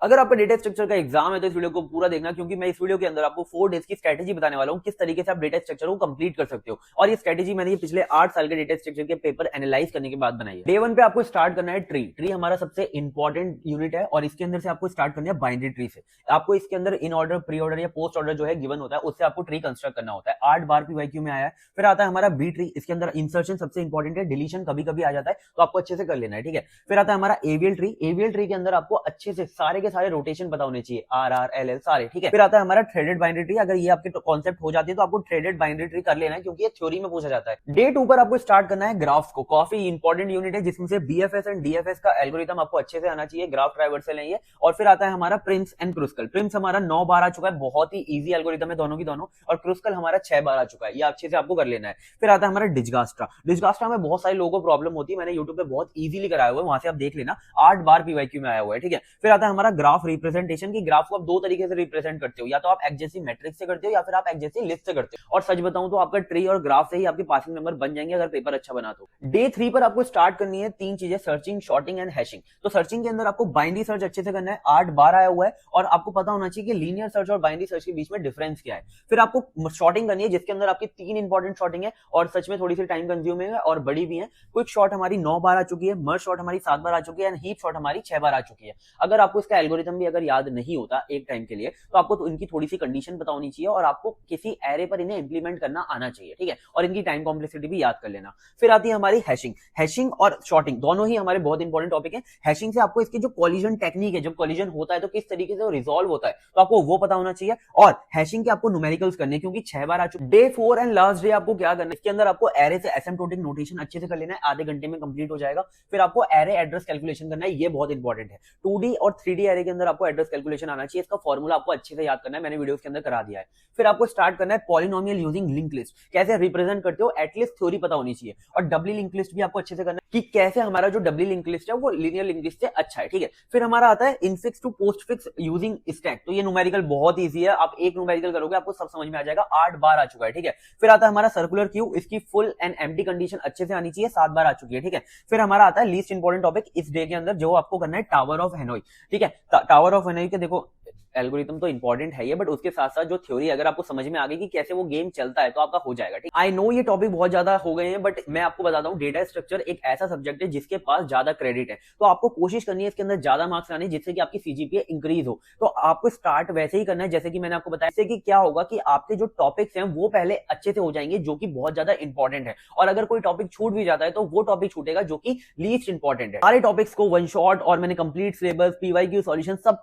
अगर आपका data structure का एग्जाम है तो इस वीडियो को पूरा देखना, क्योंकि मैं इस वीडियो के अंदर आपको 4 डेज की स्ट्रेटेजी बताने वाला हूं किस तरीके से आप डेटा स्ट्रक्चर को कंप्लीट कर सकते हो। और ये स्ट्रेटेजी मैंने ये पिछले 8 साल के डेटा स्ट्रक्चर के पेपर एनालाइज करने के बाद बनाई है। डे 1 पे आपको स्टार्ट करना है ट्री। ट्री हमारा सबसे इंपॉर्टेंट यूनिट है और इसके अंदर से आपको स्टार्ट करना है बाइनरी ट्री से। आपको इसके अंदर इन ऑर्डर, प्री ऑर्डर या पोस्ट ऑर्डर जो है गिवन होता है, उससे आपको ट्री कंस्ट्रक्ट करना होता है। 8 बार पीवाईक्यू में आया है। फिर आता है हमारा बी ट्री। इसके अंदर इंसर्शन सबसे इंपॉर्टेंट है, डिलीशन कभी कभी आ जाता है तो आपको अच्छे से कर लेना है, ठीक है। फिर आता है हमारा एवीएल ट्री। एवीएल ट्री के अंदर आपको अच्छे से सारे के सारे रोटेशन पता होने चाहिए, आर आर एल एल सारे, ठीक है। फिर आता है हमारा थ्रेडेड बाइनरी ट्री। अगर ये आपके कॉन्सेप्ट हो जाती है तो आपको थ्रेडेड बाइनरी ट्री कर लेना है, क्योंकि ये थ्योरी में पूछा जाता है। डे 2 पर आपको स्टार्ट करना है ग्राफ्स को। काफी इंपॉर्टेंट यूनिट है जिसमें से बीएफएस एंड डीएफएस का एल्गोरिथम आपको अच्छे से आना चाहिए, ग्राफ ट्राइवर्सल है ये। और फिर आता है हमारा प्रिम्स एंड क्रुस्कल। प्रिम्स हमारा 9 बार आ चुका है, बहुत ही इजी एल्गोरिथम है दोनों की दोनों। और क्रुस्कल हमारा 6 बार आ चुका है, ये अच्छे से आपको कर लेना है। फिर आता है हमारा डिजगास्ट्रा। डिजगास्ट्रा में बहुत सारे लोगों को प्रॉब्लम होती है, मैंने यूट्यूब पे बहुत इजीली कराया हुआ है, वहां से आप देख लेना। 8 बार पीवाईक्यू में आया हुआ है, ठीक है। फिर आता है हमारा ग्राफ रिप्रेजेंटेशन की। ग्राफ को आप दो तरीके से रिप्रेजेंट करते हो, या तो आप एक्जेसी मैट्रिक्स से करते हो या फिर आप एक्जेसी लिस्ट से करते हो। और सच बताऊं तो आपका ट्री और ग्राफ से ही आपके पासिंग नंबर बन जाएंगे अगर पेपर अच्छा बना तो। डे 3 पर आपको स्टार्ट करनी है 3 चीजें, सर्चिंग, शॉर्टिंग एंड हैशिंग। तो सर्चिंग के अंदर आपको बाइनरी सर्च अच्छे से करना है, 8 बार आया हुआ है और आपको पता होना चाहिए कि लीनियर सर्च और बाइनरी सर्च के बीच में डिफरेंस क्या है। फिर आपको शॉर्टिंग करनी है जिसके अंदर आपकी 3 इंपॉर्टेंट शॉर्टिंग है और सच में थोड़ी सी टाइम कंज्यूमिंग है और बड़ी भी है। क्विक शॉट हमारी 9 बार आ चुकी है, मर्ज शॉट हमारी 7 बार आ चुकी है एंड हीप शॉट हमारी 6 बार आ चुकी है। अगर आपको इसका एल्गोरिथम भी अगर याद नहीं होता एक टाइम के लिए तो आपको तो इनकी थोड़ी सी कंडीशन पता होनी चाहिए और आपको किसी एरे पर इन्हें इंप्लीमेंट करना आना चाहिए, ठीक है। और इनकी टाइम कॉम्प्लेक्सिटी भी याद कर लेना। फिर आती है हमारी हैशिंग। हैशिंग और शॉर्टिंग दोनों ही हमारे बहुत इंपॉर्टेंट टॉपिक है। हैशिंग से आपको इसकी जो कॉलिजन टेक्निक है, जब कॉलिजन होता है तो किस तरीके से वो रिजॉल्व होता है, तो आपको वो पता होना चाहिए। और हैशिंग के आपको न्यूमेरिकल्स करने, क्योंकि 6 बार आ चुके। डे 4 एंड लास्ट डे आपको क्या करना है, इसके अंदर आपको एरे से एसिम्प्टोटिक नोटेशन अच्छे से कर लेना है, आधे घंटे में कंप्लीट हो जाएगा। फिर आपको एरे एड्रेस कैलकुलेशन करना है, ये बहुत इंपॉर्टेंट है। 2D और 3D एरे के अंदर आपको एड्रेस कैलकुलेशन आना चाहिए, इसका फॉर्मूला आपको अच्छे से याद करना है, मैंने वीडियोस के अंदर करा दिया है। फिर आपको स्टार्ट करना है पॉलिनोमियल यूजिंग लिंक लिस्ट। कैसे रिप्रेजेंट करते हो एटलीस्ट थ्योरी पता होनी चाहिए। और डबली लिंक लिस्ट भी आपको अच्छे से करना है कि कैसे हमारा जो डबली लिंक लिस्ट है वो लीनियर लिंक लिस्ट से अच्छा है, ठीक है। फिर हमारा आता है infix to postfix using stack. तो ये न्यूमेरिकल बहुत ईजी है, आप एक न्यूमेरिकल करोगे आपको सब समझ में आ जाएगा, 8 बार आ चुका है, ठीक है। फिर आता है हमारा सर्कुलर क्यू। इसकी फुल एंड एम्प्टी कंडीशन अच्छे से आनी चाहिए, 7 बार आ चुकी है, ठीक है। फिर हमारा आता है लीस्ट इंपॉर्टेंट टॉपिक इस डे के अंदर, जो आपको करना है टावर ऑफ हेनोई, ठीक है। टावर ऑफ हेनोई के देखो एल्गोरिथम तो इंपॉर्टेंट है ये, बट उसके साथ साथ जो थ्योरी अगर आपको समझ में आ गई कि कैसे वो गेम चलता है तो आपका हो जाएगा, ठीक। आई नो ये टॉपिक बहुत ज्यादा हो गए हैं, बट मैं आपको बताता हूँ डेटा स्ट्रक्चर एक ऐसा सब्जेक्ट है जिसके पास ज्यादा क्रेडिट है, तो आपको कोशिश करनी है इसके अंदर ज्यादा मार्क्स लाने जिससे कि आपकी सीजीपीए इंक्रीज हो। तो आपको स्टार्ट वैसे ही करना है जैसे कि मैंने आपको बताया, इससे कि क्या होगा कि आपके जो टॉपिक्स हैं वो पहले अच्छे से हो जाएंगे, जो कि बहुत ज्यादा इंपॉर्टेंट है। और अगर कोई टॉपिक छूट भी जाता है तो वो टॉपिक छूटेगा जो कि लीस्ट इंपॉर्टेंट है। सारे टॉपिक्स को वन शॉट और मैंने कंप्लीट सिलेबस, पीवाईक्यू सॉल्यूशन सब